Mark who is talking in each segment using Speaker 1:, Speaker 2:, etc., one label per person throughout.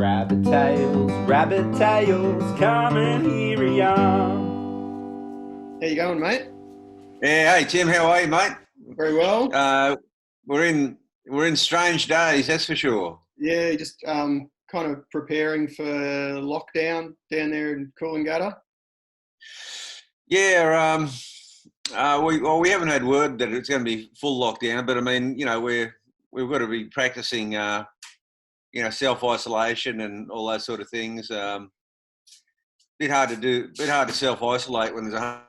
Speaker 1: Rabbit tails, come and hear ya.
Speaker 2: How you going, mate?
Speaker 3: Yeah, hey Tim, how are you, mate?
Speaker 2: Very well.
Speaker 3: We're in strange days, that's for sure.
Speaker 2: Yeah, just kind of preparing for lockdown down there in Coolangatta.
Speaker 3: Yeah, we haven't had word that it's going to be full lockdown, but I mean, you know, we've got to be practicing, self-isolation and all those sort of things. Bit hard to self-isolate when there's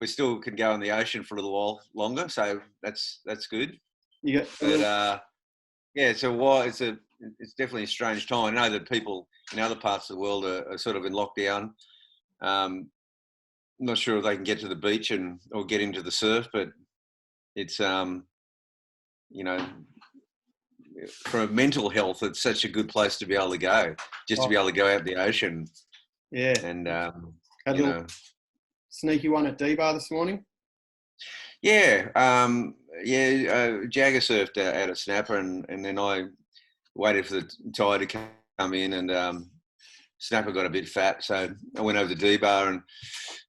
Speaker 3: we still can go in the ocean for a little while longer, so that's good.
Speaker 2: You got,
Speaker 3: But it's definitely a strange time. I know that people in other parts of the world are sort of in lockdown. I'm not sure if they can get to the beach or get into the surf, but it's for mental health, it's such a good place to be able to go, just to be able to go out in the ocean.
Speaker 2: Yeah,
Speaker 3: and
Speaker 2: had a little sneaky one at D-Bar this morning.
Speaker 3: Yeah, Jagger surfed out a snapper, and then I waited for the tide to come in, and snapper got a bit fat, so I went over to D-Bar, and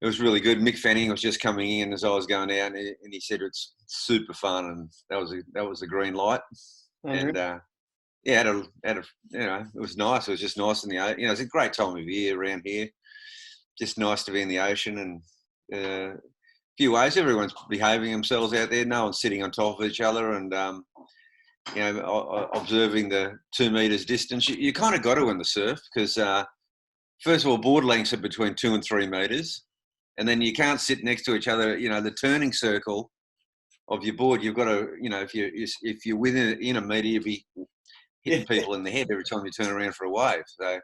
Speaker 3: it was really good. Mick Fanning was just coming in as I was going out, and he said it's super fun, and that was the green light. And it was nice. It was just nice in the ocean. It's a great time of year around here. Just nice to be in the ocean, and a few ways everyone's behaving themselves out there. No one's sitting on top of each other, and observing the 2 meters distance. You kind of got to in the surf because first of all, board lengths are between 2 and 3 meters, and then you can't sit next to each other. The turning circle of your board, you've got to, if you're within a meter, you'll be hitting people in the head every time you turn around for a wave. So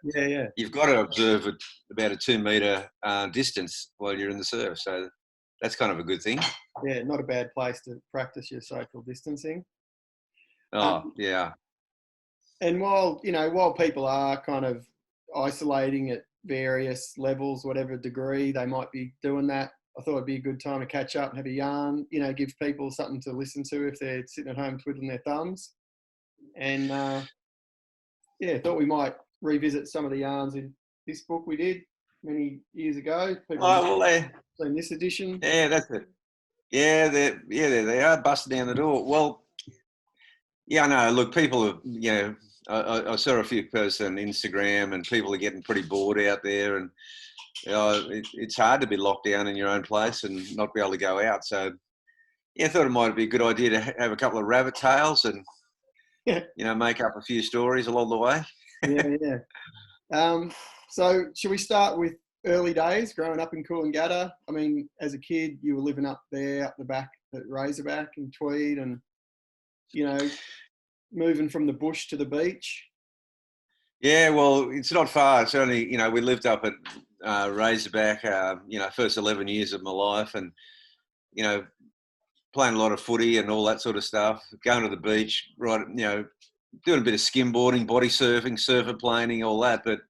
Speaker 3: you've got to observe about a 2 meter distance while you're in the surf. So that's kind of a good thing.
Speaker 2: Yeah, not a bad place to practice your social distancing.
Speaker 3: Yeah.
Speaker 2: And while people are kind of isolating at various levels, whatever degree they might be doing that, I thought it'd be a good time to catch up and have a yarn, give people something to listen to if they're sitting at home twiddling their thumbs. And thought we might revisit some of the yarns in this book we did many years ago. In this edition.
Speaker 3: Yeah, that's it. Yeah, they are busting down the door. Well, yeah, I know. Look, people are, I saw a few posts on Instagram, and people are getting pretty bored out there, and it's hard to be locked down in your own place and not be able to go out. So, I thought it might be a good idea to have a couple of rabbit tails and, make up a few stories along the way.
Speaker 2: Yeah. So should we start with early days growing up in Coolangatta? I mean, as a kid, you were living up there, up the back at Razorback and Tweed, and, moving from the bush to the beach.
Speaker 3: Yeah, well, it's not far. It's only, we lived up at Razorback, first 11 years of my life, and, playing a lot of footy and all that sort of stuff, going to the beach, right, doing a bit of skimboarding, body surfing, surfer planing, all that. But it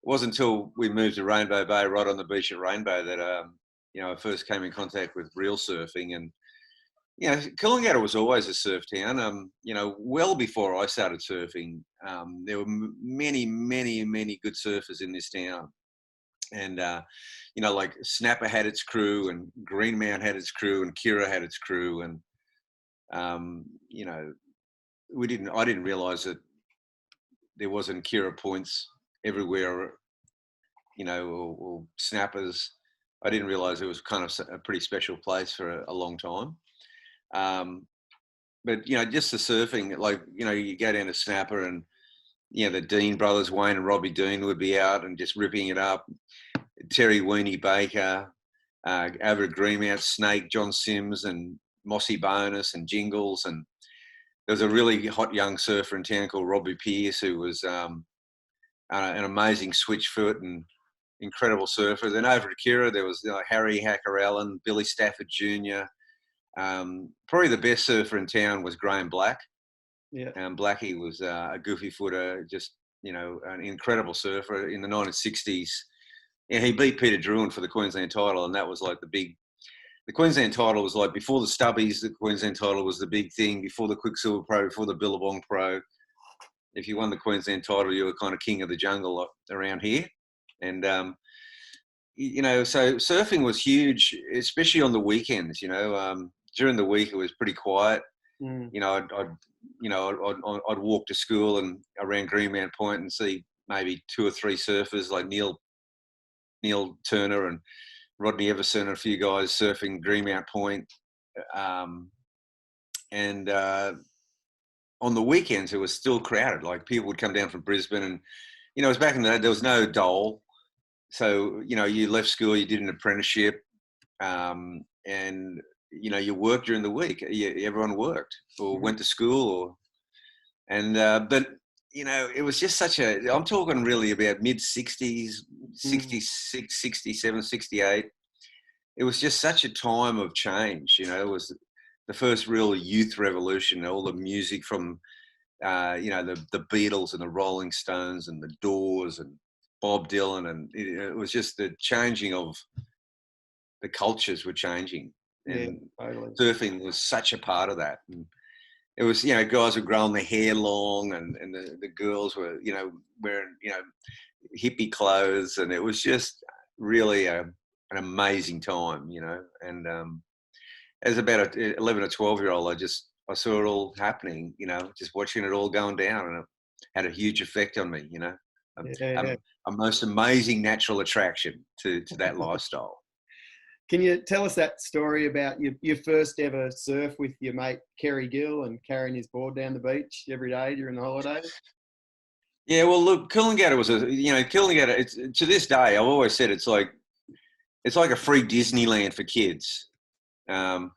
Speaker 3: wasn't until we moved to Rainbow Bay, right on the beach at Rainbow, that, I first came in contact with real surfing. And, Coolangatta was always a surf town. Well before I started surfing, there were many, many, many good surfers in this town. And, like Snapper had its crew, and Greenmount had its crew, and Kira had its crew. And, I didn't realise that there wasn't Kira points everywhere, or snappers. I didn't realise it was kind of a pretty special place for a long time. But, just the surfing, like, you go down to Snapper, and, the Dean brothers, Wayne and Robbie Dean, would be out and just ripping it up. Terry Weenie Baker, over at Greenmount, Snake, John Sims, and Mossy Bonus, and Jingles. And there was a really hot young surfer in town called Robbie Pearce, who was an amazing switch foot and incredible surfer. Then over at Kira, there was Harry Hacker Allen, Billy Stafford Jr. Probably the best surfer in town was Graham Black.
Speaker 2: Yeah.
Speaker 3: Blackie was a goofy footer, just, an incredible surfer in the 1960s. Yeah, he beat Peter Druin for the Queensland title, and that was like the Queensland title was like before the Stubbies. The Queensland title was the big thing, before the Quicksilver Pro, before the Billabong Pro. if you won the Queensland title, you were kind of king of the jungle around here. And, you know, so surfing was huge, especially on the weekends. You know, during the week it was pretty quiet. You know, I'd walk to school and around Greenmount Point and see maybe 2 or 3 surfers like Neil Turner and Rodney Everson and a few guys surfing Greenmount Point. And on the weekends it was still crowded. Like people would come down from Brisbane, and you know, it was back in the day, there was no dole. So, you know, you left school, you did an apprenticeship, and, you know, you worked during the week. Everyone worked or went to school. But, you know, it was just such a, I'm talking really about mid-60s, 66, 67, 68. It was just such a time of change, you know. It was the first real youth revolution, all the music from, you know, the Beatles and the Rolling Stones and the Doors and Bob Dylan, and it was just the changing of the cultures were changing, and
Speaker 2: totally.
Speaker 3: Surfing was such a part of that. And it was, you know, guys were growing their hair long, and the girls were, you know, wearing, you know, hippie clothes, and it was just really an amazing time, you know. And as about a 11 or 12-year-old, I saw it all happening, you know, just watching it all going down, and it had a huge effect on me, you know. A most amazing natural attraction to that lifestyle.
Speaker 2: Can you tell us that story about your first ever surf with your mate Kerry Gill and carrying his board down the beach every day during the holidays?
Speaker 3: Yeah, well, look, Coolangatta was Coolangatta. It's, to this day, I've always said it's like a free Disneyland for kids. You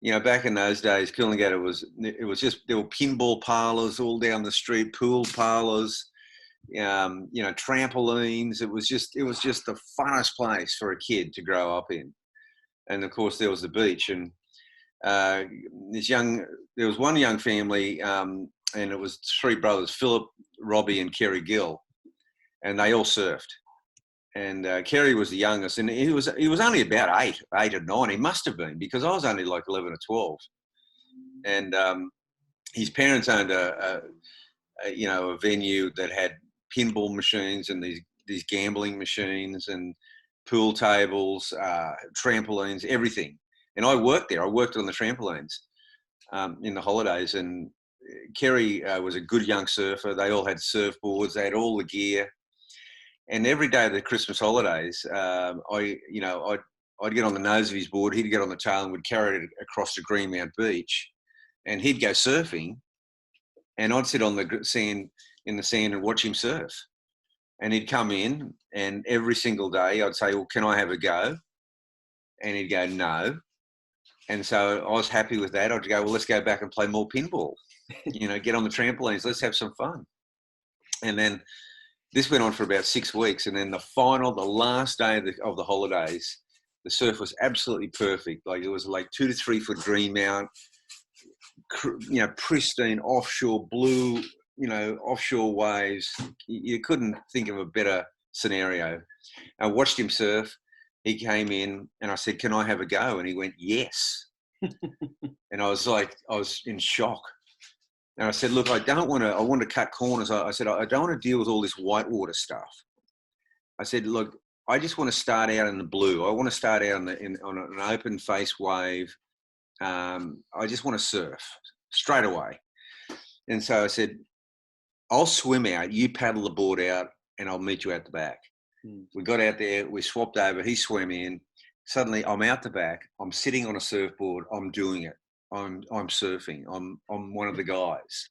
Speaker 3: know, back in those days, Coolangatta was just, there were pinball parlours all down the street, pool parlours. You know, trampolines. It was just the funnest place for a kid to grow up in. And of course, there was the beach. And there was one young family, and it was 3 brothers, Philip, Robbie, and Kerry Gill, and they all surfed. And Kerry was the youngest, and he was only about 8 or 9. He must have been, because I was only like 11 or 12. And his parents owned a venue that had pinball machines and these gambling machines and pool tables, trampolines, everything. And I worked there. I worked on the trampolines in the holidays. And Kerry was a good young surfer. They all had surfboards. They had all the gear. And every day of the Christmas holidays, I'd get on the nose of his board. He'd get on the tail and would carry it across the Greenmount Beach. And he'd go surfing. And I'd sit on the sand, in the sand, and watch him surf. And he'd come in, and every single day I'd say, well, can I have a go? And he'd go, no. And so I was happy with that. I'd go, well, let's go back and play more pinball. You know, get on the trampolines, let's have some fun. And then this went on for about 6 weeks. And then the last day of the holidays, the surf was absolutely perfect. Like, it was like 2 to 3 foot Greenmount, you know, pristine offshore blue, you know, offshore waves. You couldn't think of a better scenario. I watched him surf. He came in and I said, can I have a go? And he went, yes. And I was in shock. And I said, look, I want to cut corners. I said, I don't want to deal with all this whitewater stuff. I said, look, I just want to start out in the blue. I want to start out on an open face wave. I just want to surf straight away. And so I said, I'll swim out, you paddle the board out, and I'll meet you at the back. We got out there, we swapped over, he swam in. Suddenly I'm out the back, I'm sitting on a surfboard, I'm doing it. I'm surfing, I'm one of the guys.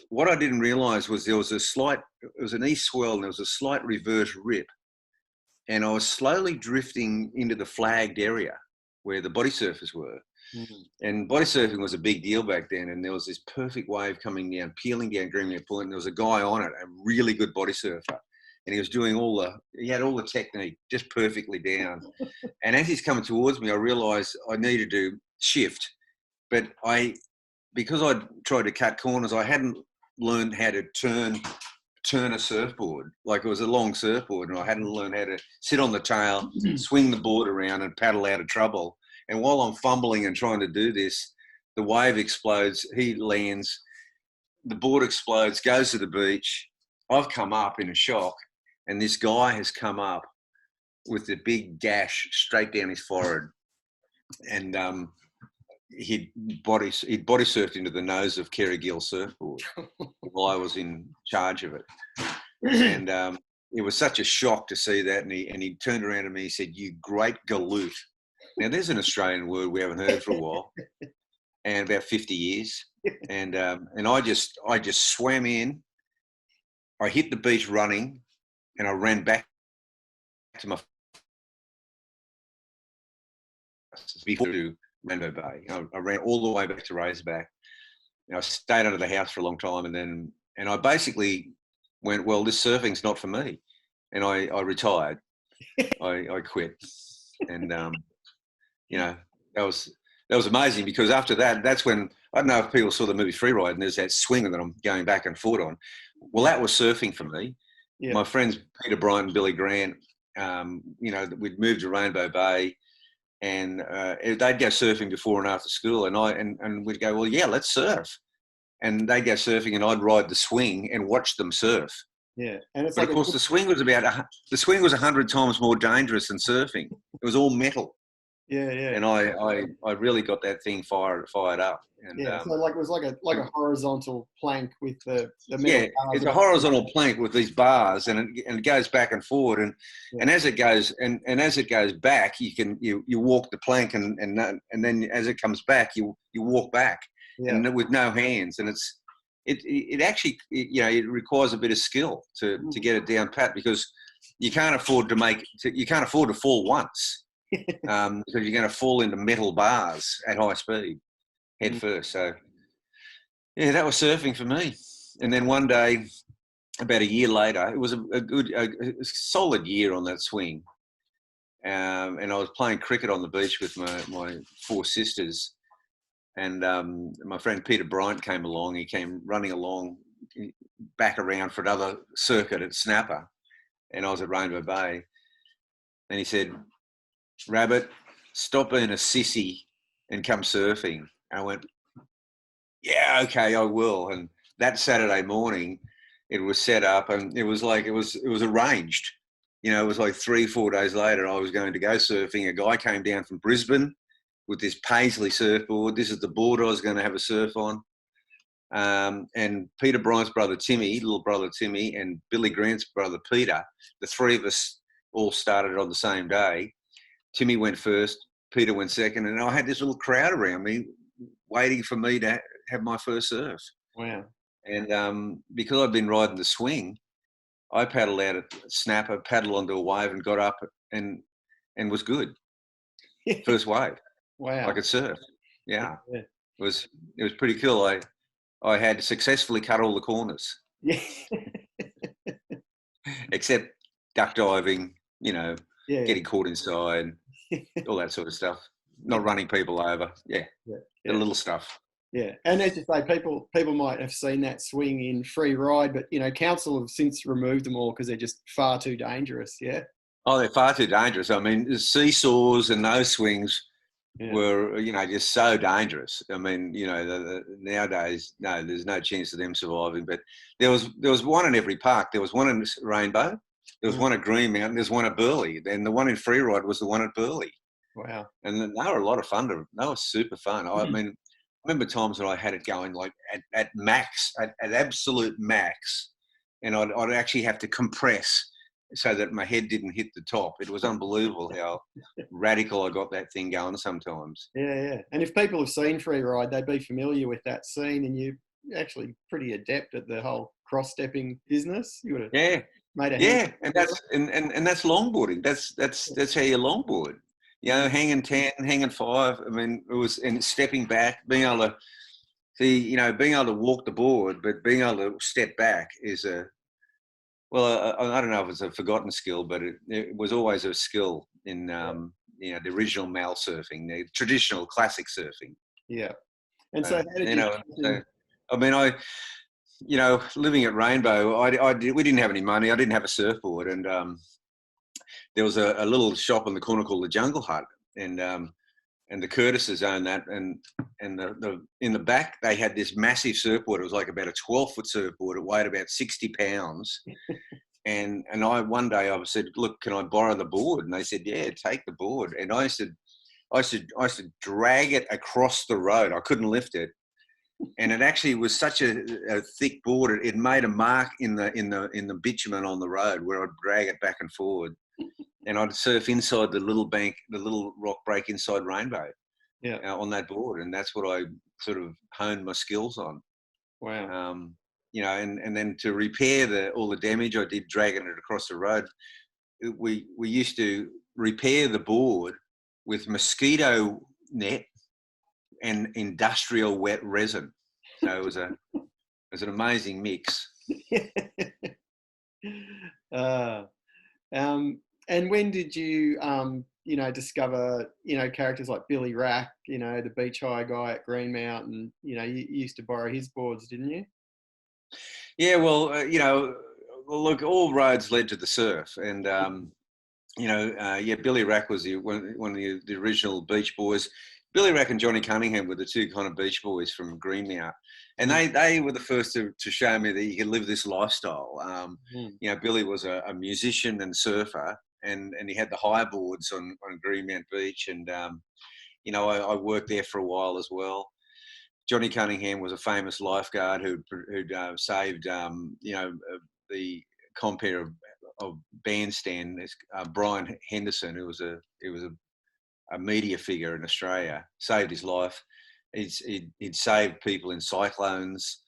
Speaker 3: What I didn't realise was it was an east swell, and there was a slight reverse rip. And I was slowly drifting into the flagged area where the body surfers were. And body surfing was a big deal back then, and there was this perfect wave coming down, peeling down Greenmount Point, and there was a guy on it, a really good body surfer, and he was doing he had all the technique just perfectly down. And as he's coming towards me, I realised I needed to shift, but because I'd tried to cut corners, I hadn't learned how to turn a surfboard. Like, it was a long surfboard, and I hadn't learned how to sit on the tail, swing the board around, and paddle out of trouble. And while I'm fumbling and trying to do this, the wave explodes, he lands, the board explodes, goes to the beach. I've come up in a shock, and this guy has come up with a big gash straight down his forehead, and he'd body surfed into the nose of Kerry Gill's surfboard while I was in charge of it, and it was such a shock to see that. And he turned around to me. He said, "You great galoot." Now there's an Australian word we haven't heard for a while, and about 50 years. And I just swam in. I hit the beach running, and I ran back to my before to Rainbow Bay. I ran all the way back to Razorback. I stayed under the house for a long time, and I basically went, well, this surfing's not for me, and I retired. I quit, and that was amazing, because after that, that's when, I don't know if people saw the movie Freeride, and there's that swing that I'm going back and forth on. Well, that was surfing for me. Yeah. My friends Peter Bryant and Billy Grant, we'd moved to Rainbow Bay, and they'd go surfing before and after school, and we'd go, well, yeah, let's surf. And they'd go surfing, and I'd ride the swing and watch them surf.
Speaker 2: Yeah, and
Speaker 3: but of course, the swing was 100 times more dangerous than surfing. It was all metal.
Speaker 2: Yeah.
Speaker 3: And I really got that thing fired up. And,
Speaker 2: so it was like a horizontal plank with the metal.
Speaker 3: Yeah, it's a horizontal plank with these bars, and it goes back and forward, and as it goes as it goes back, you walk the plank, and then as it comes back, you walk back, and with no hands, and it actually it requires a bit of skill to get it down pat, because you can't afford to fall once. Because you're going to fall into metal bars at high speed head first. So yeah, that was surfing for me. And then one day, about a year later, it was a solid year on that swing, and I was playing cricket on the beach with my four sisters, and my friend Peter Bryant came along. He came running along back around for another circuit at Snapper, and I was at Rainbow Bay, and he said, "Rabbit, stop being a sissy and come surfing." And I went, "Yeah, okay, I will." And that Saturday morning, it was set up, and it was arranged. It was like 3-4 days later, I was going to go surfing. A guy came down from Brisbane with this Paisley surfboard. This is the board I was going to have a surf on. And Peter Bryant's little brother Timmy, and Billy Grant's brother Peter, the three of us all started on the same day. Timmy went first, Peter went second, and I had this little crowd around me waiting for me to have my first surf.
Speaker 2: Wow.
Speaker 3: And because I'd been riding the swing, I paddled out at Snapper, paddled onto a wave, and got up and was good. First wave.
Speaker 2: Wow.
Speaker 3: I could surf. Yeah. It was pretty cool. I had successfully cut all the corners.
Speaker 2: Yeah.
Speaker 3: Except duck diving, getting caught inside, all that sort of stuff. Not running people over. Yeah. The little stuff.
Speaker 2: Yeah. And as you say, people might have seen that swing in Freeride, but, council have since removed them all because they're just far too dangerous. Yeah.
Speaker 3: Oh, they're far too dangerous. I mean, the seesaws and those swings were, just so dangerous. I mean, nowadays, no, there's no chance of them surviving. But there was one in every park. There was one in Rainbow. There was one at Green Mountain. There's one at Burleigh. And the one in Freeride was the one at Burleigh.
Speaker 2: Wow.
Speaker 3: And they were a lot of fun. They were super fun. I mean, I remember times when I had it going like at max, at absolute max. And I'd actually have to compress so that my head didn't hit the top. It was unbelievable how radical I got that thing going sometimes.
Speaker 2: Yeah. And if people have seen Freeride, they'd be familiar with that scene, and you're actually pretty adept at the whole cross-stepping business. You would have made a
Speaker 3: and that's longboarding. That's how you longboard. Hanging 10, hanging 5. I mean, and stepping back, being able to see, being able to walk the board, but being able to step back is I don't know if it's a forgotten skill, but it was always a skill in, the original mal surfing, the traditional classic surfing.
Speaker 2: Yeah. And so, how did
Speaker 3: I mean, living at Rainbow, we didn't have any money. I didn't have a surfboard, and there was a little shop on the corner called the Jungle Hut, and and the Curtises owned that, and the in the back they had this massive surfboard. It was like about a 12-foot surfboard. It weighed about 60 pounds. And I one day I said, look, can I borrow the board? And they said, yeah, take the board. And I said, drag it across the road. I couldn't lift it, and it actually was such a thick board. It made a mark in the bitumen on the road where I'd drag it back and forward, and I'd surf inside the little bank, the little rock break inside Rainbow, on that board, and that's what I sort of honed my skills on.
Speaker 2: Wow.
Speaker 3: And then to repair all the damage I did dragging it across the road, we used to repair the board with mosquito net and industrial wet resin. So it was an amazing mix.
Speaker 2: And when did you, discover, characters like Billy Rack, the beach hire guy at Green Mountain? You used to borrow his boards, didn't you?
Speaker 3: Yeah, well, look, all roads led to the surf, and Billy Rack was one of the original beach boys. Billy Rack and Johnny Cunningham were the two kind of beach boys from Greenmount, and they were the first to show me that you could live this lifestyle. Billy was a musician and surfer, and he had the high boards on Greenmount Beach, and I worked there for a while as well. Johnny Cunningham was a famous lifeguard who'd saved the compere of Bandstand. Brian Henderson, who was a media figure in Australia, saved his life. He'd saved people in cyclones.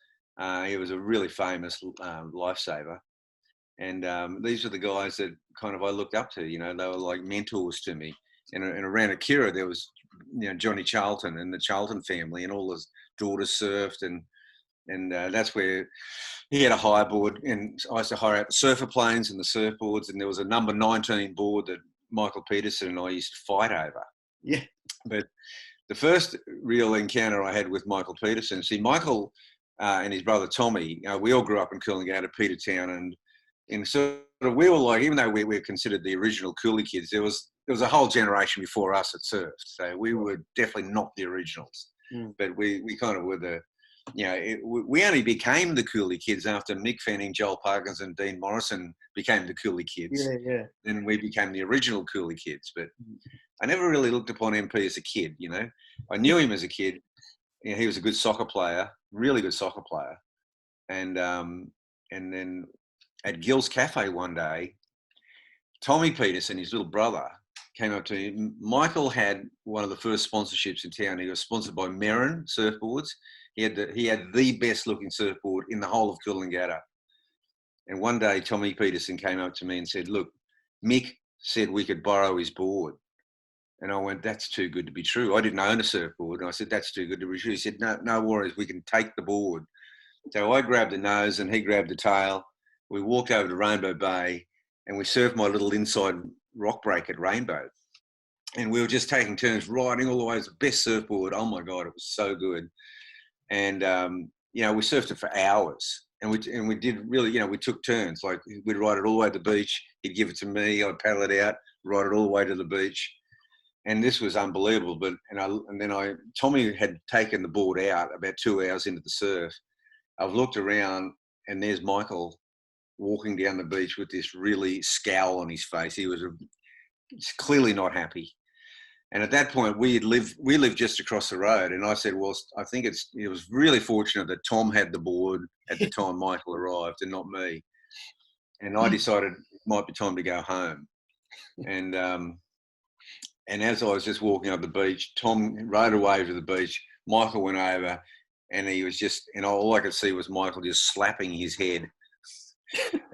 Speaker 3: He was a really famous lifesaver. And these are the guys that kind of I looked up to. They were like mentors to me. And around Akira, there was Johnny Charlton and the Charlton family, and all his daughters surfed, and that's where he had a high board, and I used to hire out the surfer planes and the surfboards, and there was a number 19 board that Michael Peterson and I used to fight over.
Speaker 2: Yeah.
Speaker 3: But the first real encounter I had with Michael Peterson, Michael and his brother Tommy, we all grew up in Coolangatta, Petertown, and sort of we were like, even though we were considered the original Coolie kids, there was a whole generation before us that surfed. So we were definitely not the originals, but we kind of were we only became the Coolie kids after Mick Fanning, Joel Parkins and Dean Morrison became the Coolie kids.
Speaker 2: Yeah.
Speaker 3: Then we became the original Coolie kids. But I never really looked upon MP as a kid, I knew him as a kid. He was a good soccer player, really good soccer player. And then at Gill's Cafe one day, Tommy Peterson, his little brother, came up to me. Michael had one of the first sponsorships in town. He was sponsored by Merrin Surfboards. He had the best looking surfboard in the whole of Coolangatta. And one day Tommy Peterson came up to me and said, look, Mick said we could borrow his board. And I went, that's too good to be true. I didn't own a surfboard. And I said, that's too good to be true. He said, no worries, we can take the board. So I grabbed the nose and he grabbed the tail. We walked over to Rainbow Bay and we surfed my little inside rock break at Rainbow. And we were just taking turns riding all the way. It was the best surfboard. Oh my God, it was so good. And, we surfed it for hours. And we did really, we took turns. Like we'd ride it all the way to the beach. He'd give it to me. I'd paddle it out, ride it all the way to the beach. And this was unbelievable. Tommy had taken the board out about 2 hours into the surf. I've looked around and there's Michael walking down the beach with this really scowl on his face. He was clearly not happy. And at that point, we lived just across the road. And I said, well, I think it was really fortunate that Tom had the board at the time Michael arrived and not me. And I decided it might be time to go home. And as I was just walking up the beach, Tom rode away to the beach. Michael went over and he was and all I could see was Michael just slapping his head.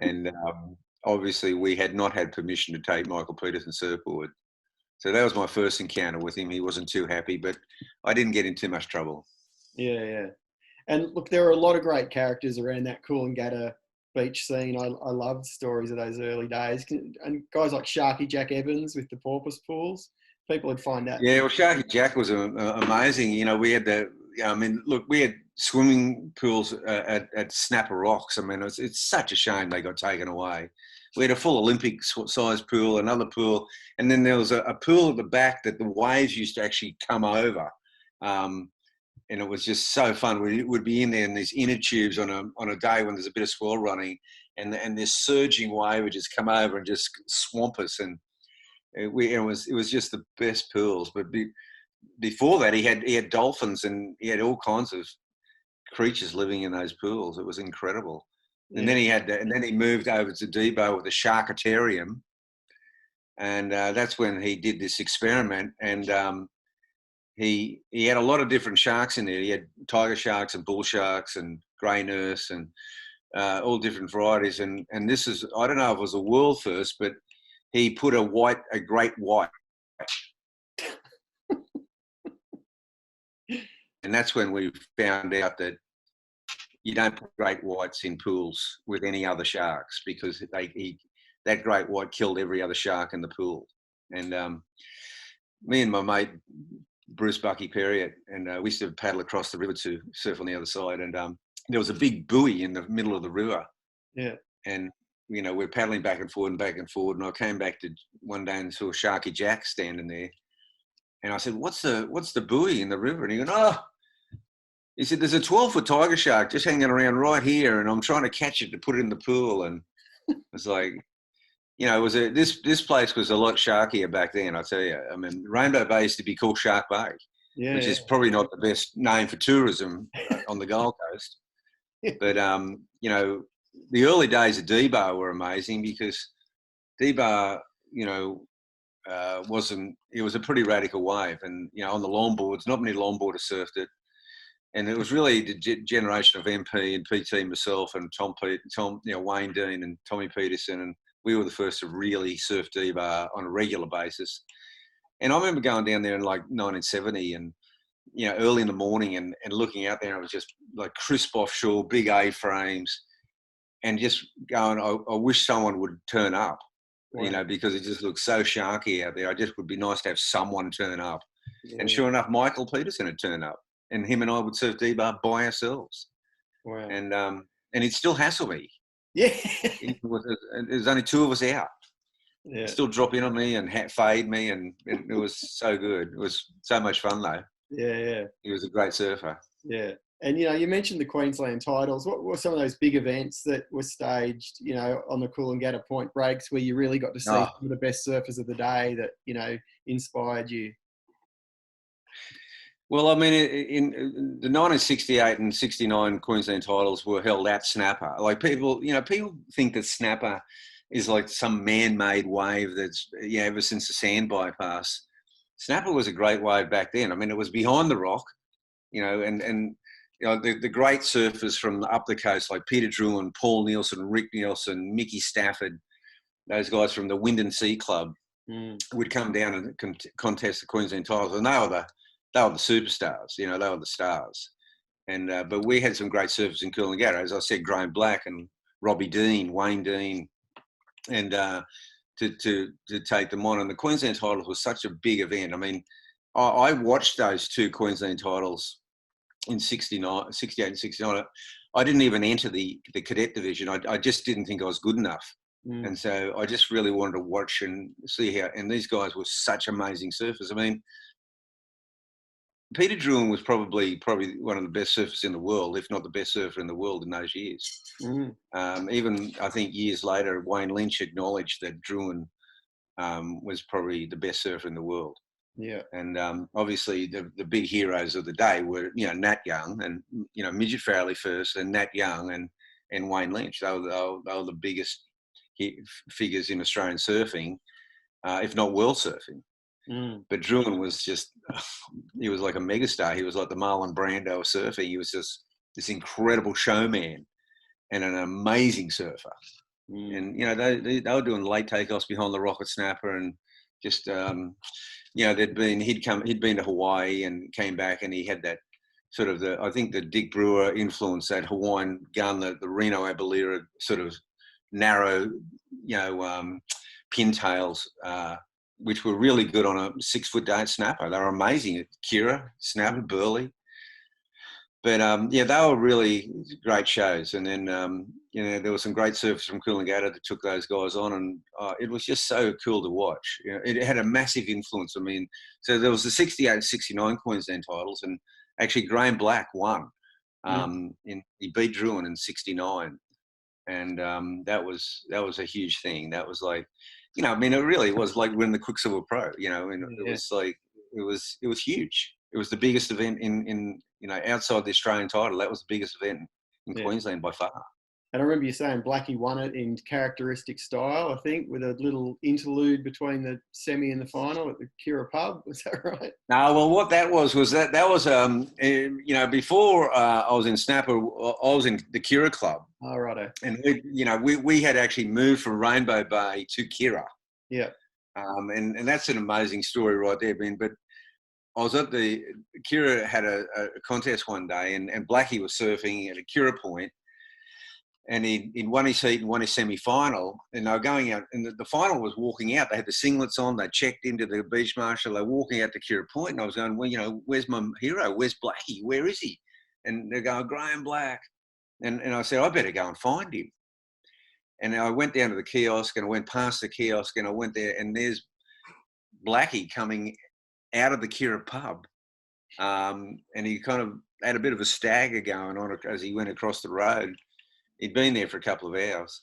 Speaker 3: And obviously we had not had permission to take Michael Peterson's surfboard. So that was my first encounter with him. He wasn't too happy, but I didn't get in too much trouble.
Speaker 2: Yeah. And look, there are a lot of great characters around that Coolangatta beach scene. I loved stories of those early days. And guys like Sharky Jack Evans with the porpoise pools, people would find that.
Speaker 3: Yeah, well, Sharky Jack was amazing. We had I mean, look, we had swimming pools at Snapper Rocks. I mean, it's such a shame they got taken away. We had a full Olympic-sized pool, another pool, and then there was a pool at the back that the waves used to actually come over. And it was just so fun. We would be in there in these inner tubes on a day when there's a bit of swell running, and this surging wave would just come over and just swamp us. And it was just the best pools. But before that, he had dolphins, and he had all kinds of creatures living in those pools. It was incredible. And then he moved over to Debo with a sharkatarium, and that's when he did this experiment. And he had a lot of different sharks in there. He had tiger sharks and bull sharks and grey nurse and all different varieties. And this is, I don't know if it was a world first, but he put a great white. And that's when we found out that you don't put great whites in pools with any other sharks, because that great white killed every other shark in the pool. And me and my mate, Bruce Bucky Perriott, and we used to paddle across the river to surf on the other side. And there was a big buoy in the middle of the river. Yeah. And, we're paddling back and forward and back and forward. And I came back to one day and saw Sharky Jack standing there. And I said, what's the buoy in the river? And he goes, he said, there's a 12-foot tiger shark just hanging around right here, and I'm trying to catch it to put it in the pool. And it's like, this place was a lot sharkier back then, I tell you. I mean, Rainbow Bay used to be called Shark Bay, which is probably not the best name for tourism on the Gold Coast. But, the early days of D-Bar were amazing, because D-Bar, it was a pretty radical wave. And, on the longboards, not many longboarders surfed it. And it was really the generation of MP and PT, myself and Wayne Dean and Tommy Peterson, and we were the first to really surf D-Bar on a regular basis. And I remember going down there in like 1970 and, early in the morning and looking out there, and it was just like crisp offshore, big A-frames, and just going, I wish someone would turn up, wow. Because it just looked so sharky out there. It just would be nice to have someone turn up. Yeah. And sure enough, Michael Peterson had turned up. And him and I would surf D-Bar by ourselves. Wow. And he'd still hassle me. Yeah. There's only two of us out. Yeah. He'd still drop in on me and fade me, and it was so good. It was so much fun, though. Yeah, yeah. He was a great surfer.
Speaker 2: Yeah. And, you mentioned the Queensland Titles. What were some of those big events that were staged, on the Coolangatta point breaks, where you really got to see some of the best surfers of the day that, inspired you?
Speaker 3: Well, I mean, in the 1968 and 69 Queensland Titles were held at Snapper. Like people think that Snapper is like some man-made wave that's, ever since the sand bypass. Snapper was a great wave back then. I mean, it was behind the rock, and the great surfers from up the coast, like Peter Druin, Paul Nielsen, Rick Nielsen, Mickey Stafford, those guys from the Wind and Sea Club would come down and contest the Queensland Titles, and they were the superstars, they were the stars. And but we had some great surfers in Coolangatta, as I said, Graham Black and Robbie Dean, Wayne Dean, and to take them on. And the Queensland Titles was such a big event. I mean, I watched those two Queensland Titles in 68 and 69. I didn't even enter the cadet division. I just didn't think I was good enough. And so I just really wanted to watch and see how, and these guys were such amazing surfers. I mean, Peter Druin was probably one of the best surfers in the world, if not the best surfer in the world in those years. Even, I think, years later, Wayne Lynch acknowledged that Druin was probably the best surfer in the world. Yeah. And obviously the big heroes of the day were, Nat Young and, Midget Farrelly first, and Nat Young and Wayne Lynch. They were the biggest figures in Australian surfing, if not world surfing. But Druin was he was like a megastar. He was like the Marlon Brando of surfing. He was just this incredible showman and an amazing surfer. And, they were doing late takeoffs behind the rocket snapper, and just, he'd been to Hawaii and came back, and he had that sort of I think the Dick Brewer influence, that Hawaiian gun, the Reno Abalera sort of narrow, pintails, which were really good on a 6-foot date snapper. They were amazing at Kira, snapper, Burley. But yeah, they were really great shows. And then you know, there were some great surfers from Coolangatta that took those guys on, and it was just so cool to watch. You know, it had a massive influence. I mean, so there was the 68, 69 Queensland titles, and actually Graham Black won. He beat Druin in 69, and that was a huge thing. That was like, you know, I mean, it really was like winning the Quicksilver Pro. You know, and it was like it was huge. It was the biggest event in you know, outside the Australian title. That was the biggest event in Queensland by far.
Speaker 2: And I remember you saying Blackie won it in characteristic style, I think, with a little interlude between the semi and the final at the Kira pub. Was that right?
Speaker 3: No, well, what that was you know, before I was in Snapper, I was in the Kira Club.
Speaker 2: Oh, righto.
Speaker 3: And we had actually moved from Rainbow Bay to Kira.
Speaker 2: Yeah.
Speaker 3: And that's an amazing story right there, Ben. But I was at Kira had a contest one day, and Blackie was surfing at a Kira point, and he'd won his heat and won his semi-final, and they were going out, and the final was walking out. They had the singlets on, they checked into the beach marshal, they were walking out to Kira Point, and I was going, well, you know, where's my hero? Where's Blackie? Where is he? And they're going, Graham Black. And I said, I better go and find him. And I went down to the kiosk, and I went past the kiosk, and I went there, and there's Blackie coming out of the Kira pub. And he kind of had a bit of a stagger going on as he went across the road. He'd been there for a couple of hours.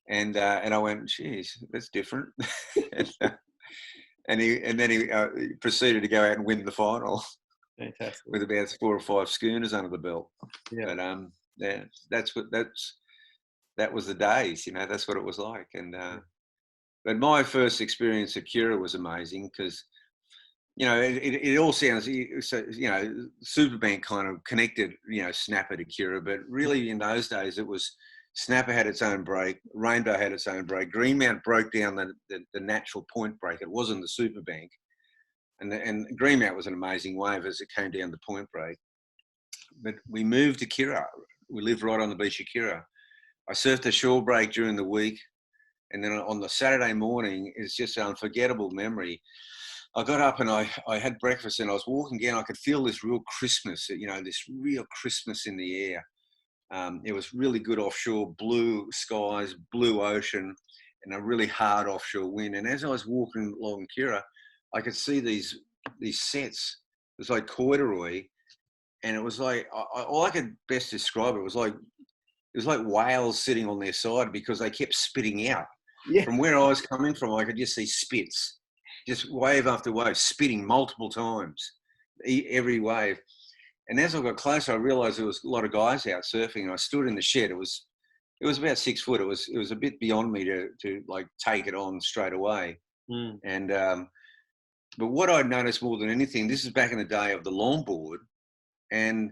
Speaker 3: And I went, geez, that's different. and then he proceeded to go out and win the final.
Speaker 2: Fantastic.
Speaker 3: With about 4 or 5 schooners under the belt.
Speaker 2: Yeah.
Speaker 3: But yeah, that was the days, you know, that's what it was like. And but my first experience at Kira was amazing because, you know, it all sounds, so, you know, Superbank kind of connected, you know, Snapper to Kira, but really in those days it was Snapper had its own break, Rainbow had its own break, Greenmount broke down the natural point break. It wasn't the Superbank, and Greenmount was an amazing wave as it came down the point break. But we moved to Kira. We lived right on the beach of Kira. I surfed a shore break during the week, and then on the Saturday morning, it's just an unforgettable memory. I got up and I had breakfast, and I was walking down. I could feel this real crispness, you know, this real crispness in the air. It was really good offshore, blue skies, blue ocean, and a really hard offshore wind. And as I was walking along Kira, I could see these sets. It was like corduroy, and it was like, all I could best describe it was like whales sitting on their side because they kept spitting out. Yeah. From where I was coming from, I could just see spits. Just wave after wave, spitting multiple times, every wave. And as I got closer, I realised there was a lot of guys out surfing. And I stood in the shed. It was about 6 foot. It was a bit beyond me to like take it on straight away. And but what I noticed more than anything, this is back in the day of the longboard, and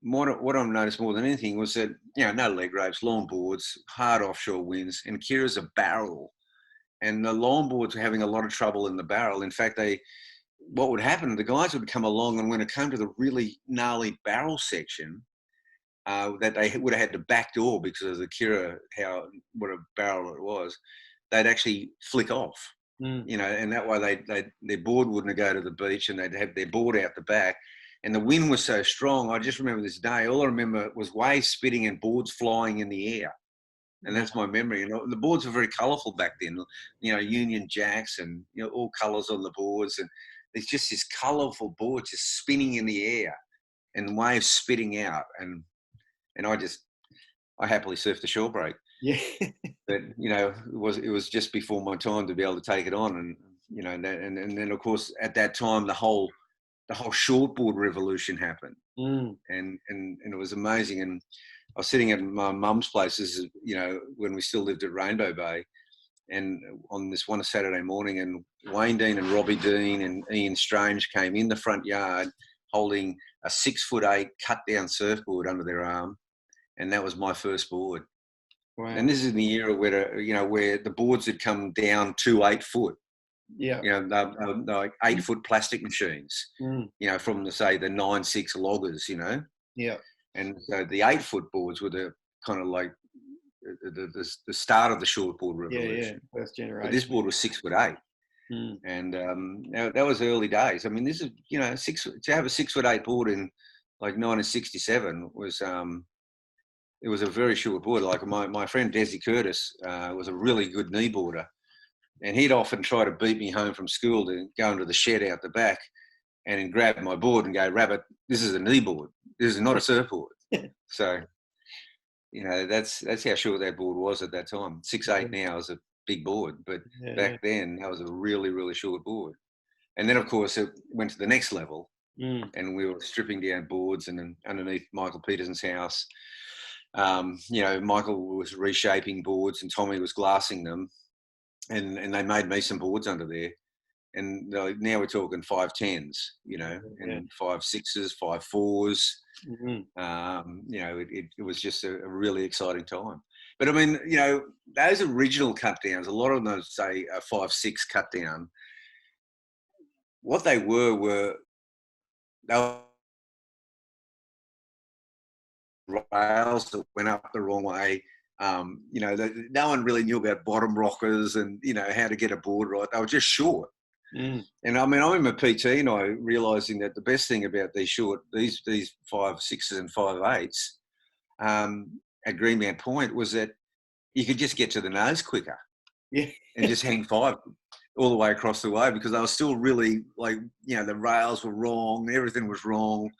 Speaker 3: what I noticed more than anything was that, you know, no leg ropes, longboards, hard offshore winds, and Kira's a barrel. And the longboards were having a lot of trouble in the barrel. In fact, what would happen, the guys would come along, and when it came to the really gnarly barrel section, that they would have had to backdoor because of the Kira, what a barrel it was, they'd actually flick off, you know, and that way their board wouldn't go to the beach, and they'd have their board out the back. And the wind was so strong, I just remember this day, all I remember was waves spitting and boards flying in the air. And that's my memory. You know, the boards were very colourful back then. You know, Union Jacks and, you know, all colours on the boards, and there's just this colourful board just spinning in the air, and waves spitting out. And I happily surfed the shore break. Yeah. But you know, it was just before my time to be able to take it on, and you know, and then of course at that time the whole shortboard revolution happened, and it was amazing. And I was sitting at my mum's place, you know, when we still lived at Rainbow Bay, and on this one Saturday morning, and Wayne Dean and Robbie Dean and Ian Strange came in the front yard holding a 6'8" cut down surfboard under their arm, and that was my first board. Wow. And this is in the era where the boards had come down to 8 foot. Yeah, you know, they're like 8 foot plastic machines. You know, from the 9.6 loggers. You know. Yeah. And so the 8 foot boards were the kind of like the start of the shortboard revolution.
Speaker 2: Yeah, first generation.
Speaker 3: But this board was 6'8", and that was early days. I mean, this is, you know, to have a 6'8" board in like 1967 was it was a very short board. Like my friend Desi Curtis was a really good kneeboarder, and he'd often try to beat me home from school to go into the shed out the back and then grab my board and go, "Rabbit, this is a kneeboard. This is not a surfboard." So, you know, that's how short that board was at that time. 6'8" now is a big board, but back then that was a really, really short board. And then, of course, it went to the next level, and we were stripping down boards, and then underneath Michael Peterson's house, you know, Michael was reshaping boards and Tommy was glassing them, and they made me some boards under there. And now we're talking 5'10s, you know, and 5'6s, 5'4s. You know, it was just a really exciting time. But I mean, you know, those original cut downs, a lot of them say a 5'6" cut down. What they were they were rails that went up the wrong way. You know, no one really knew about bottom rockers and, you know, how to get a board right. They were just short. And I mean, I remember PT and I realising that the best thing about these 5'6" and 5'8s at Greenmount Point was that you could just get to the nose quicker, and just hang 5 all the way across the way, because they were still really, like, you know, the rails were wrong, everything was wrong.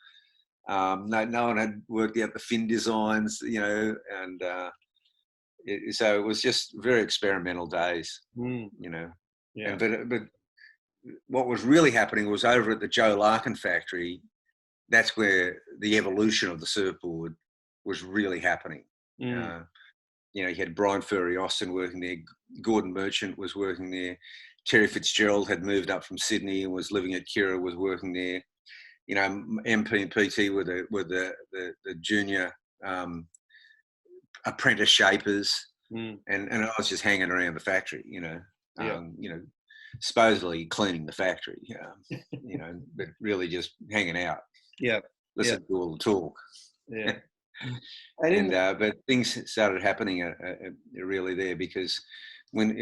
Speaker 3: No one had worked out the fin designs, you know, and so it was just very experimental days, you know. Yeah. But what was really happening was over at the Joe Larkin factory. That's where the evolution of the surfboard was really happening. You know, you had Brian Furry Austin working there. Gordon Merchant was working there. Terry Fitzgerald had moved up from Sydney and was living at Kira, was working there. You know, MP and PT were the junior apprentice shapers, and I was just hanging around the factory, you know, you know, supposedly cleaning the factory, you know, but really just hanging out. Listen to all the talk. But things started happening really there, because when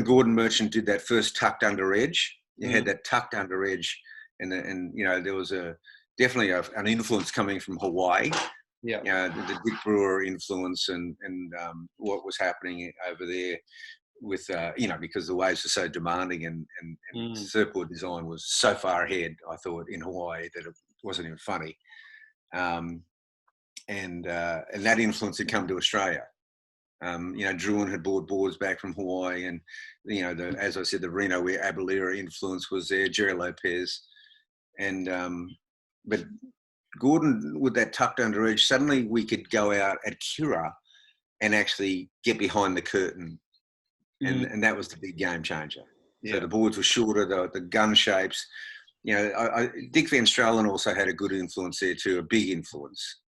Speaker 3: Gordon Merchant did that first tucked under edge, you had that tucked under edge, and you know, there was definitely an influence coming from Hawaii. You know, the Dick Brewer influence and what was happening over there with you know, because the waves were so demanding, and surfboard design was so far ahead, I thought, in Hawaii, that it wasn't even funny. And that influence had come to Australia. You know, Druin had brought boards back from Hawaii, and, you know, as I said, the Reno Abalera influence was there, Jerry Lopez. And but Gordon, with that tucked under edge, suddenly we could go out at Kira and actually get behind the curtain. And that was the big game changer. So the boards were shorter, the gun shapes. You know, Dick Van Stralen also had a good influence there too, a big influence.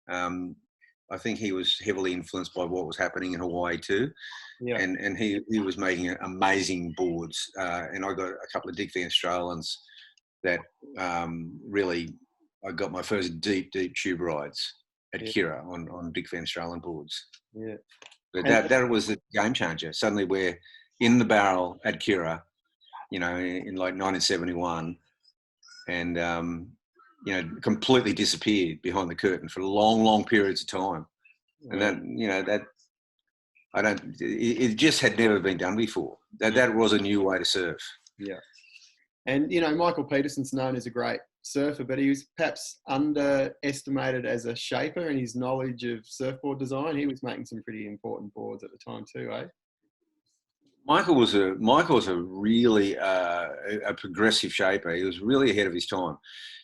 Speaker 3: I think he was heavily influenced by what was happening in Hawaii too. And he was making amazing boards. And I got a couple of Dick Van Stralens that really, I got my first deep tube rides at Kira on Dick Van Stralen boards. But that was a game changer. Suddenly we're in the barrel at Kira, you know, in like 1971, and you know, completely disappeared behind the curtain for long periods of time. And that, you know, it just had never been done before. That was a new way to surf.
Speaker 2: And, you know, Michael Peterson's known as a great surfer, but he was perhaps underestimated as a shaper in his knowledge of surfboard design. He was making some pretty important boards at the time too, eh?
Speaker 3: Michael was a really a progressive shaper. He was really ahead of his time.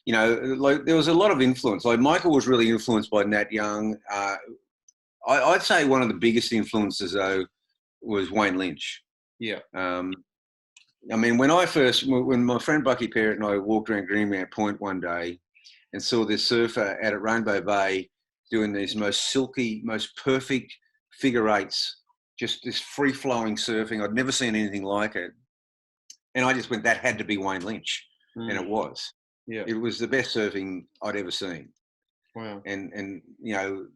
Speaker 3: You know, like, there was a lot of influence. Like, Michael was really influenced by Nat Young. I'd say one of the biggest influences, though, was Wayne Lynch. I mean, when my friend Bucky Parrott and I walked around Greenmount Point one day and saw this surfer out at Rainbow Bay doing these most silky, most perfect figure eights, just this free-flowing surfing. I'd never seen anything like it. And I just went, that had to be Wayne Lynch. And it was. It was the best surfing I'd ever seen.
Speaker 2: Wow.
Speaker 3: And you know,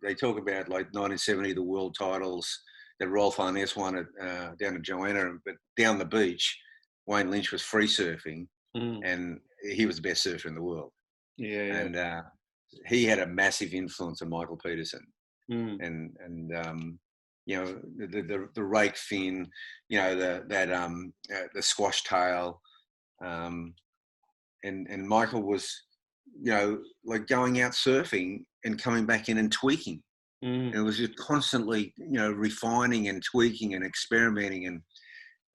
Speaker 3: they talk about, like, 1970, the world titles that Rolf Arness won down at Joanna, but down the beach, Wayne Lynch was free surfing, and he was the best surfer in the world. And he had a massive influence on Michael Peterson.
Speaker 2: Mm.
Speaker 3: And you know, the rake fin, you know, the squash tail, and Michael was, you know, like going out surfing and coming back in and tweaking.
Speaker 2: Mm.
Speaker 3: And it was just constantly, you know, refining and tweaking and experimenting,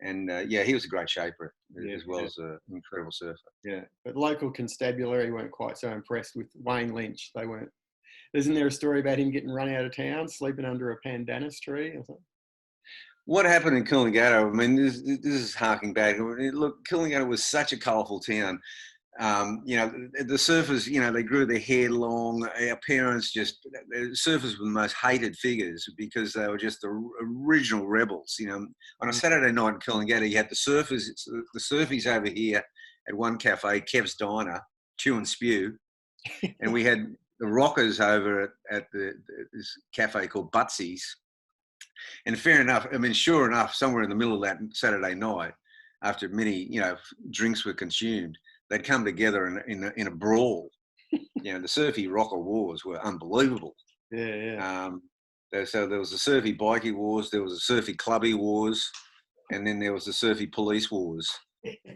Speaker 3: and yeah, he was a great shaper as well as an incredible surfer.
Speaker 2: Yeah, but local constabulary weren't quite so impressed with Wayne Lynch. They weren't. Isn't there a story about him getting run out of town, sleeping under a pandanus tree or something?
Speaker 3: What happened in Coolangatta? I mean, this is harking back. Look, Coolangatta was such a colourful town. You know, the surfers, you know, they grew their hair long. Our parents just, the surfers were the most hated figures because they were just the original rebels. You know, on a Saturday night in Coolangatta, you had the surfies over here at one cafe, Kev's Diner, Chew and Spew, and we had the rockers over at this cafe called Butsy's. And fair enough, I mean, sure enough, somewhere in the middle of that Saturday night, after many, you know, drinks were consumed, they'd come together in a brawl. You know, the surfy rocker wars were unbelievable.
Speaker 2: Yeah.
Speaker 3: So there was the surfy bikie wars, there was the surfy clubby wars, and then there was the surfy police wars.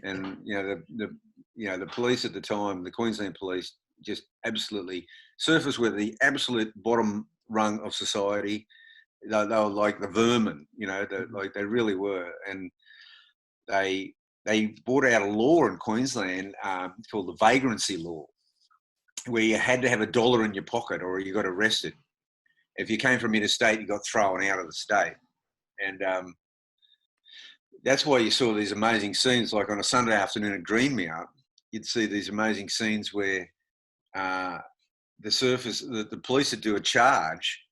Speaker 3: And you know, the police at the time, the Queensland police, just absolutely, surfers were the absolute bottom rung of society. They were like the vermin, you know, like they really were. And they brought out a law in Queensland called the vagrancy law, where you had to have $1 in your pocket or you got arrested. If you came from interstate, you got thrown out of the state. And that's why you saw these amazing scenes, like on a Sunday afternoon at Greenmount, you'd see these amazing scenes where the surfers, the police would do a charge,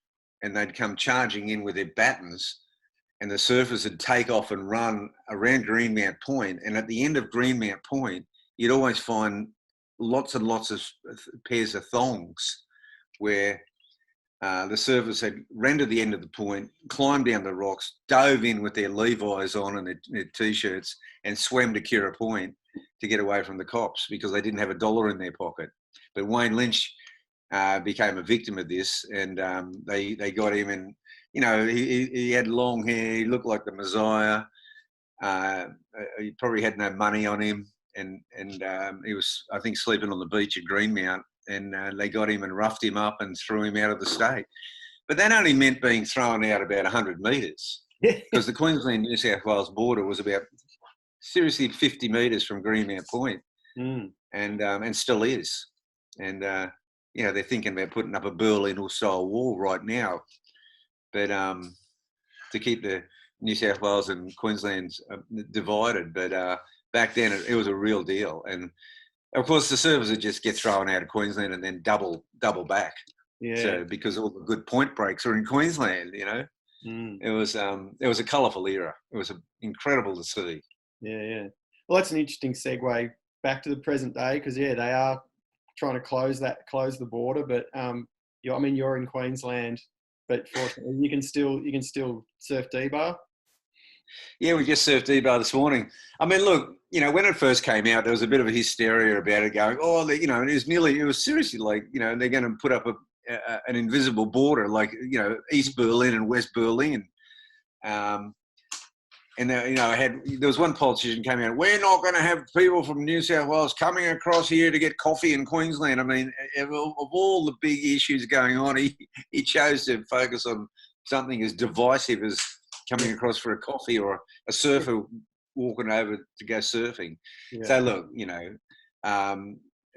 Speaker 3: and they'd come charging in with their batons, and the surfers would take off and run around Greenmount Point. And at the end of Greenmount Point, you'd always find lots and lots of pairs of thongs where the surfers had ran to the end of the point, climbed down the rocks, dove in with their Levi's on and their T-shirts, and swam to Kira Point to get away from the cops because they didn't have $1 in their pocket. But Wayne Lynch became a victim of this, and they got him, and you know, he had long hair, he looked like the Messiah. He probably had no money on him, and he was, I think, sleeping on the beach at Greenmount, and they got him and roughed him up and threw him out of the state. But that only meant being thrown out about 100 metres, because the Queensland-New South Wales border was about seriously 50 metres from Greenmount Point, and still is. And you know, they're thinking about putting up a Berlin-style wall right now, but to keep the New South Wales and Queensland divided. But back then, it was a real deal. And of course, the surfers would just get thrown out of Queensland and then double back.
Speaker 2: Yeah.
Speaker 3: So because all the good point breaks are in Queensland, you know, it was a colourful era. It was incredible to see.
Speaker 2: Yeah. Well, that's an interesting segue back to the present day, because they are trying to close the border. But you're in Queensland, but fortunately you can still surf D-bar.
Speaker 3: Yeah, we just surfed D-bar this morning. I mean, look, you know, when it first came out, there was a bit of a hysteria about it, going, oh, you know, it was seriously like, you know, they're going to put up an invisible border, like, you know, East Berlin and West Berlin. And you know, there was one politician came out, we're not going to have people from New South Wales coming across here to get coffee in Queensland. I mean, of all the big issues going on, he chose to focus on something as divisive as coming across for a coffee or a surfer walking over to go surfing. Yeah. So look, you know,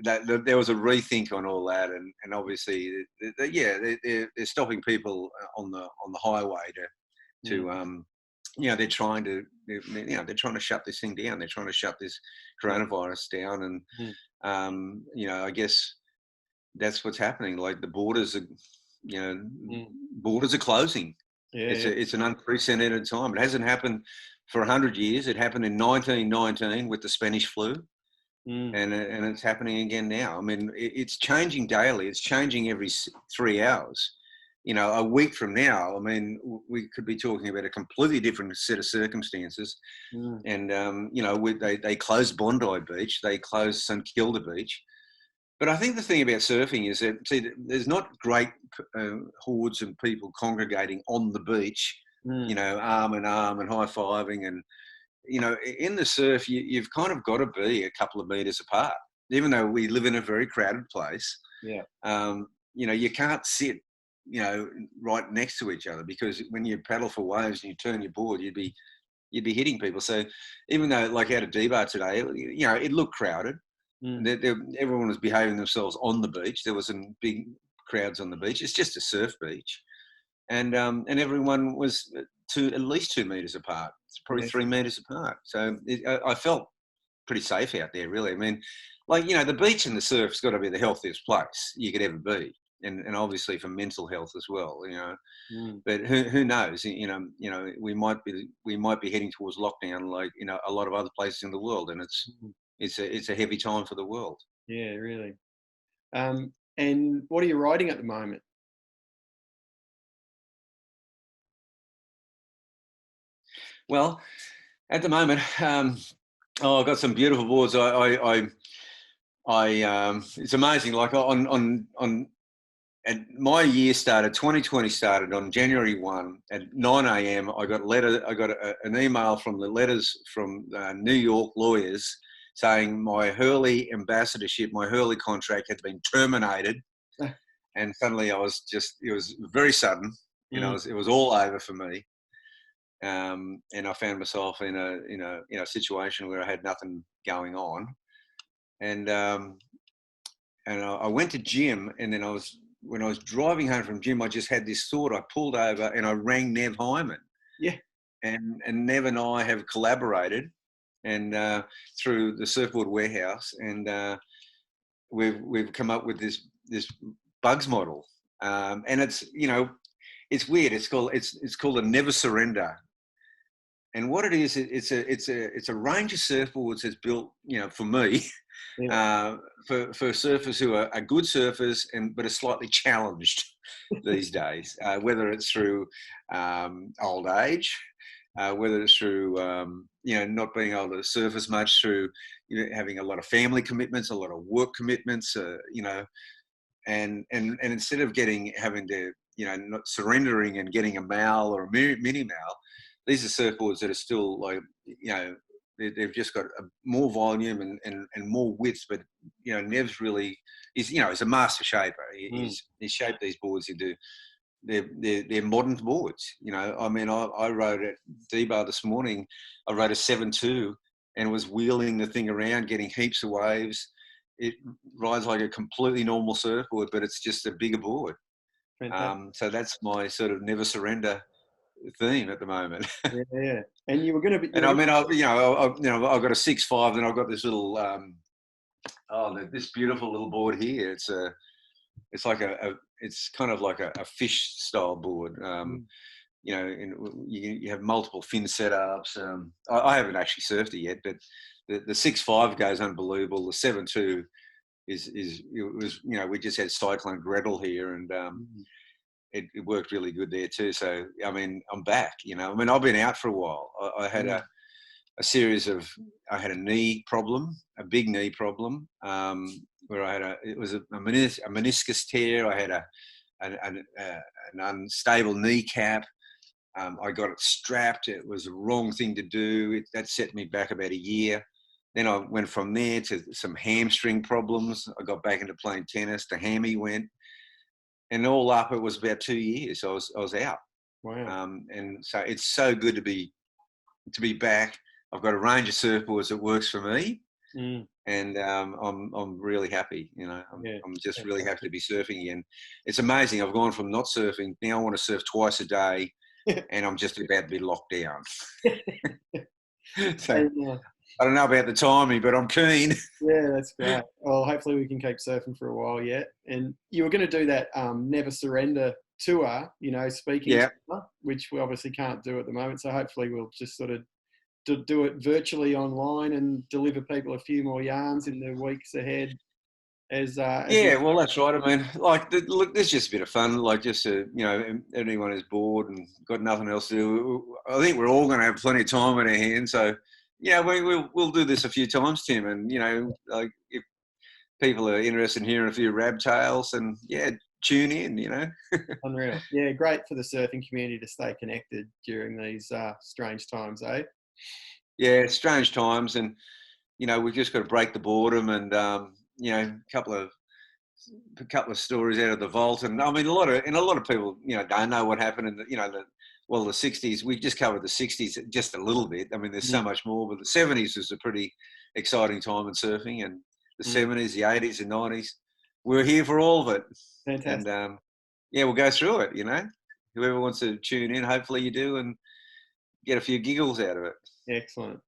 Speaker 3: there was a rethink on all that, and obviously, they're stopping people on the highway to you know, they're trying to shut this thing down. They're trying to shut this coronavirus down, and you know, I guess that's what's happening. Like the borders are, you know, borders are closing. It's an unprecedented time. It hasn't happened for 100 years. It happened in 1919 with the Spanish flu, and it's happening again now. I mean, it's changing daily. It's changing every 3 hours. You know, a week from now, I mean, we could be talking about a completely different set of circumstances. And, you know, they closed Bondi Beach. They closed St Kilda Beach. But I think the thing about surfing is that, see, there's not great hordes of people congregating on the beach, you know, arm in arm and high-fiving. And, you know, in the surf, you've kind of got to be a couple of metres apart. Even though we live in a very crowded place,
Speaker 2: Yeah.
Speaker 3: You know, you can't sit, you know, right next to each other, because when you paddle for waves and you turn your board, you'd be hitting people. So even though, like out of D-Bar today, you know, it looked crowded. Everyone was behaving themselves on the beach. There was some big crowds on the beach. It's just a surf beach, and everyone was at least 2 metres apart. It's probably 3 metres apart. So I felt pretty safe out there, really. I mean, like, you know, the beach and the surf's got to be the healthiest place you could ever be, and obviously for mental health as well, you know. But who knows? You know, we might be heading towards lockdown, like, you know, a lot of other places in the world, and it's a heavy time for the world.
Speaker 2: Yeah, really. And what are you riding at the moment?
Speaker 3: Well, at the moment, I've got some beautiful boards. It's amazing. Like and my year started, 2020 started on January 1 at 9 a.m. I got an email from the letters from New York lawyers saying my Hurley ambassadorship, my Hurley contract had been terminated. And suddenly it was very sudden, you know, it was all over for me. And I found myself in a situation where I had nothing going on. And I went to gym, and then when I was driving home from gym, I just had this thought. I pulled over and I rang Nev Hyman. Yeah. And Nev and I have collaborated, and through the Surfboard Warehouse, and we've come up with this bugs model. And it's, you know, it's weird. It's called a never surrender. And what it is, it's a range of surfboards that's built, you know, for me, for surfers who are good surfers but are slightly challenged these days, whether it's through old age, whether it's through you know, not being able to surf as much, through, you know, having a lot of family commitments, a lot of work commitments, you know, and instead of having to, you know, not surrendering and getting a mal or a mini mal. These are surfboards that are still, like, you know, they've just got more volume and more width. But, you know, Nev's really is, you know, he's a master shaper. He's shaped these boards into they're modern boards. You know, I mean, I rode at D-Bar this morning. I rode a 7.2 and was wheeling the thing around, getting heaps of waves. It rides like a completely normal surfboard, but it's just a bigger board. So that's my sort of never surrender theme at the moment.
Speaker 2: Yeah. And you were going to be.
Speaker 3: And I mean, I've got a 6.5, and I've got this little, this beautiful little board here. It's kind of like a fish style board. You know, and you have multiple fin setups. I haven't actually surfed it yet, but the 6.5 goes unbelievable. The 7.2 was, you know, we just had Cyclone Gretel here, and it worked really good there too. So, I mean, I'm back, you know. I mean, I've been out for a while. I had a knee problem, a big knee problem, where I had it was a meniscus tear. I had an unstable kneecap. I got it strapped. It was the wrong thing to do. That set me back about a year. Then I went from there to some hamstring problems. I got back into playing tennis. The hammy went. And all up, it was about 2 years. I was out.
Speaker 2: Wow.
Speaker 3: And so it's so good to be back. I've got a range of surfboards that works for me, and I'm really happy. You know, I'm just really happy to be surfing again. It's amazing. I've gone from not surfing, now I want to surf twice a day, and I'm just about to be locked down. So, I don't know about the timing, but I'm keen.
Speaker 2: Yeah, that's great. Well, hopefully we can keep surfing for a while yet. And you were going to do that Never Surrender tour, you know, speaking tour, which we obviously can't do at the moment. So hopefully we'll just sort of do it virtually online and deliver people a few more yarns in the weeks ahead. Well,
Speaker 3: that's right. I mean, like, look, there's just a bit of fun. Like, just you know, anyone who's bored and got nothing else to do. I think we're all going to have plenty of time on our hands. So, yeah, we'll do this a few times, Tim. And, you know, like, people are interested in hearing a few rab tales, and yeah, tune in, you know.
Speaker 2: Unreal. Yeah, great for the surfing community to stay connected during these strange times, eh?
Speaker 3: Yeah, strange times, and you know, we've just got to break the boredom, and you know, a couple of stories out of the vault. And I mean, a lot of people, you know, don't know what happened in the, you know, the 60s. We just covered the 60s just a little bit. I mean, there's so much more, but the 70s was a pretty exciting time in surfing, and the 70s, the 80s, and 90s. We're here for all of it.
Speaker 2: Fantastic.
Speaker 3: And yeah, we'll go through it, you know. Whoever wants to tune in, hopefully you do, and get a few giggles out of it.
Speaker 2: Excellent.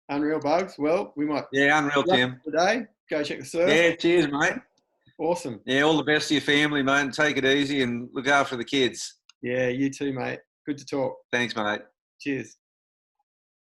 Speaker 2: Unreal, Bugs. Well, we might.
Speaker 3: Yeah, unreal, Tim.
Speaker 2: Today, go check the surf.
Speaker 3: Yeah, cheers, mate.
Speaker 2: Awesome.
Speaker 3: Yeah, all the best to your family, mate, and take it easy and look after the kids.
Speaker 2: Yeah, you too, mate. Good to talk.
Speaker 3: Thanks, mate.
Speaker 2: Cheers.